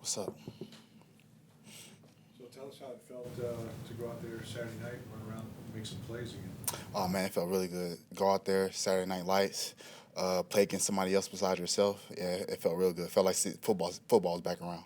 What's up? So tell us how it felt to go out there Saturday night, run around, make some plays again. Oh man, it felt really good. Go out there, Saturday Night Lights, play against somebody else besides yourself. Yeah, it felt real good. Felt like football's back around.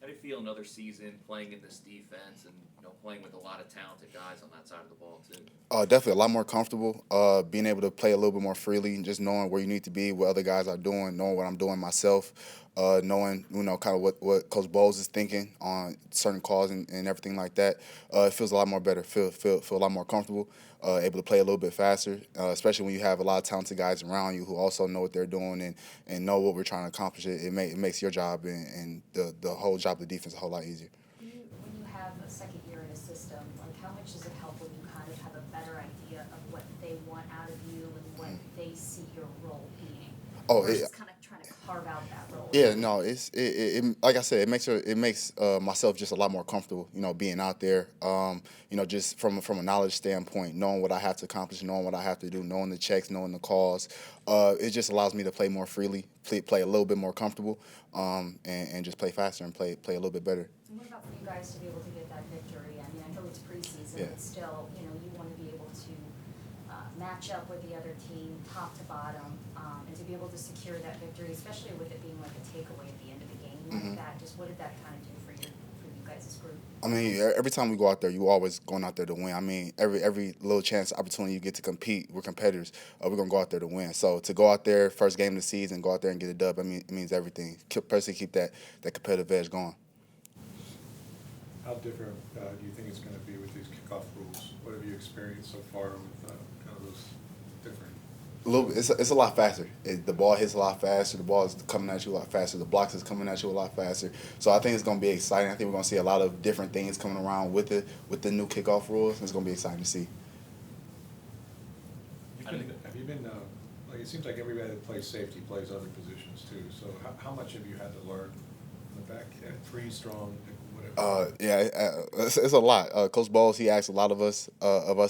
How do you feel another season playing in this defense and playing with a lot of talented guys on that side of the ball too? Definitely a lot more comfortable. Being able to play a little bit more freely, and just knowing where you need to be, what other guys are doing, knowing what I'm doing myself, knowing kind of what Coach Bowles is thinking on certain calls and everything like that. It feels a lot more better. Feel a lot more comfortable. Able to play a little bit faster, especially when you have a lot of talented guys around you who also know what they're doing and know what we're trying to accomplish. It makes your job and the whole job of the defense a whole lot easier. When you have a second year in a system, like how much does it help when you kind of have a better idea of what they want out of you and what they see your role being? Oh, versus kind of trying to carve out that role. Yeah, no, like I said, it makes myself just a lot more comfortable, being out there. Just from a knowledge standpoint, knowing what I have to accomplish, knowing what I have to do, knowing the checks, knowing the calls. It just allows me to play more freely, play a little bit more comfortable, and just play faster and play a little bit better. And what about for you guys to be able to get that victory? I mean, I know it's preseason, Yeah. but still, you want to be able to match up with the other team, top to bottom, and to be able to secure that victory, especially with it being like a takeaway at the end of the game like that. Just what did that kind of do for you guys' group? I mean, every time we go out there, you always going out there to win. I mean, every little chance, opportunity you get to compete, we're competitors. We're gonna go out there to win. So to go out there, first game of the season, go out there and get a dub, I mean, it means everything. Personally, keep that competitive edge going. How different do you think it's going to be with these kickoff rules? What have you experienced so far with kind of those different? A little, it's a lot faster. The ball hits a lot faster. The ball is coming at you a lot faster. The blocks is coming at you a lot faster. So I think it's going to be exciting. I think we're going to see a lot of different things coming around with the new kickoff rules. It's going to be exciting to see. Have you been like it seems like everybody that plays safety plays other positions too. So how much have you had to learn in the back end, free, strong, whatever? It's a lot. Coach Bowles, he asked a lot of us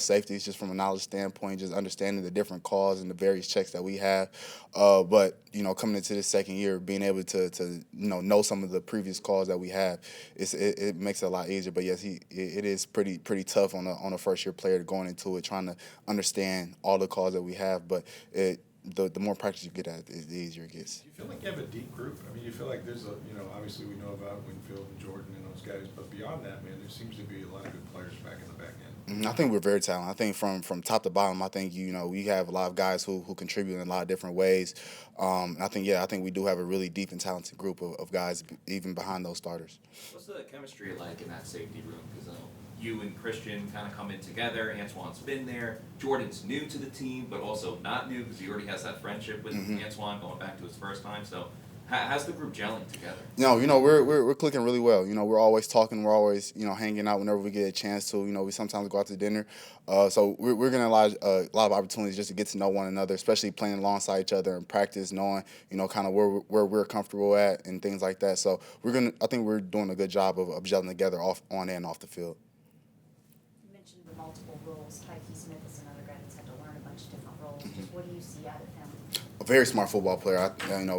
safeties just from a knowledge standpoint, just understanding the different calls and the various checks that we have. But coming into this second year, being able to know some of the previous calls that we have, it makes it a lot easier. But yes, it is pretty tough on a first year player going into it, trying to understand all the calls that we have. But the more practice you get at it, the easier it gets. Do you feel like you have a deep group? I mean, you feel like there's obviously we know about Winfield and Jordan and those guys, but beyond that, man, there seems to be a lot of good players back in the back end. I think we're very talented. I think from top to bottom, I think we have a lot of guys who contribute in a lot of different ways. I think we do have a really deep and talented group of guys even behind those starters. What's the chemistry like in that safety room? Because you and Christian kind of come in together. Antoine's been there. Jordan's new to the team, but also not new because he already has that friendship with Antoine going back to his first time. So how's the group gelling together? We're clicking really well. We're always talking. We're always hanging out whenever we get a chance to. We sometimes go out to dinner. So we're getting a lot of opportunities just to get to know one another, especially playing alongside each other and practice, knowing kind of where we're comfortable at and things like that. So I think we're doing a good job of gelling together on and off the field. You mentioned the multiple roles. Tyke Smith is another guy that's had to learn a bunch of different roles. Just what do you see out of him? A very smart football player.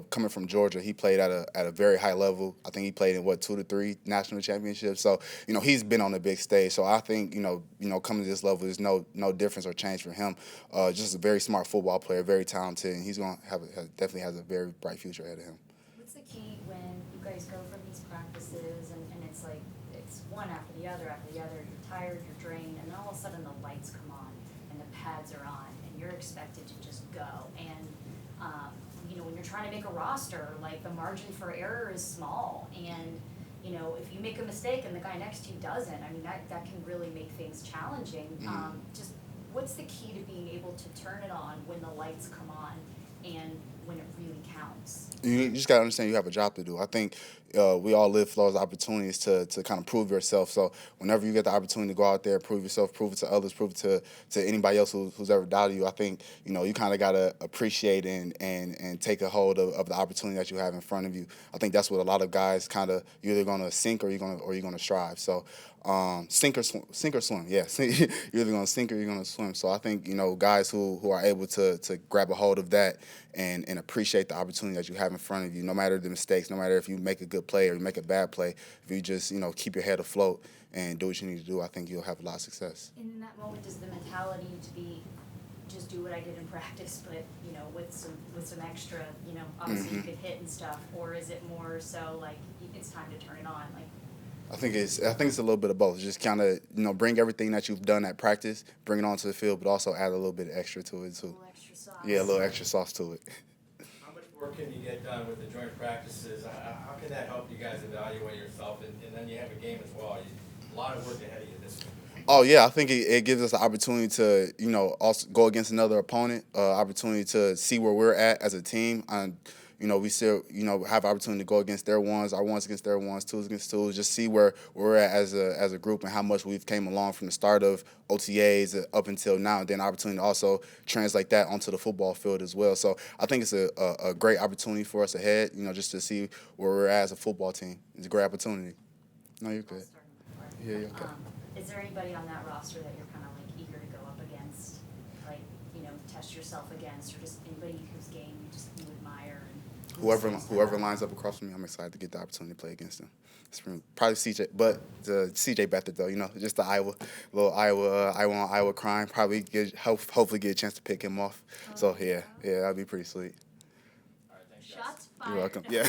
Coming from Georgia, he played at a very high level. I think he played in 2 to 3 national championships. So he's been on the big stage. So I think coming to this level, there's no difference or change for him. Just a very smart football player, very talented, and he's going to definitely has a very bright future ahead of him. What's the key when you guys go from these practices and it's like it's one after the other after the other? You're tired, you're drained, and then all of a sudden the lights come on and the pads are on, and you're expected to just go. And when you're trying to make a roster, like the margin for error is small, and if you make a mistake and the guy next to you doesn't, I mean that can really make things challenging. Just what's the key to being able to turn it on when the lights come on and when it really counts? You just got to understand you have a job to do. I think we all live for those opportunities to kind of prove yourself. So whenever you get the opportunity to go out there, prove yourself, prove it to others, prove it to anybody else who's ever doubted you, I think you kind of got to appreciate and take a hold of the opportunity that you have in front of you. I think that's what a lot of guys kind of you're either going to sink or you're going to strive. So sink or swim. Yeah, you're either going to sink or you're going to swim. So I think guys who are able to grab a hold of that and and appreciate the opportunity that you have in front of you, no matter the mistakes, no matter if you make a good play or you make a bad play. If you just, keep your head afloat and do what you need to do, I think you'll have a lot of success. In that moment, does the mentality to be just do what I did in practice, but with some extra, obviously you could hit and stuff, or is it more so like it's time to turn it on, like? I think it's a little bit of both. Just kind of bring everything that you've done at practice, bring it onto the field, but also add a little bit extra to it too. A little extra sauce. Yeah, a little extra sauce to it. How much work can you get done with the joint practices? How can that help you guys evaluate yourself? And then you have a game as well. A lot of work ahead of you this week. Oh yeah, I think it gives us the opportunity to also go against another opponent, opportunity to see where we're at as a team, and we still have opportunity to go against their ones, our ones against their ones, twos against twos, just see where we're at as a group and how much we've came along from the start of OTAs up until now, and then opportunity to also translate that onto the football field as well. So I think it's a great opportunity for us ahead, just to see where we're at as a football team. It's a great opportunity. No, you're good. Yeah, you're okay. Is there anybody on that roster that you're kind of like eager to go up against, like test yourself against, or just anybody whose game you admire? And whoever lines up across from me, I'm excited to get the opportunity to play against them. It's probably CJ, but CJ Beathard though, just the Iowa crime. Probably hopefully get a chance to pick him off. So yeah, that'd be pretty sweet. All right, thanks, guys. Shots fired. You're welcome. Yeah.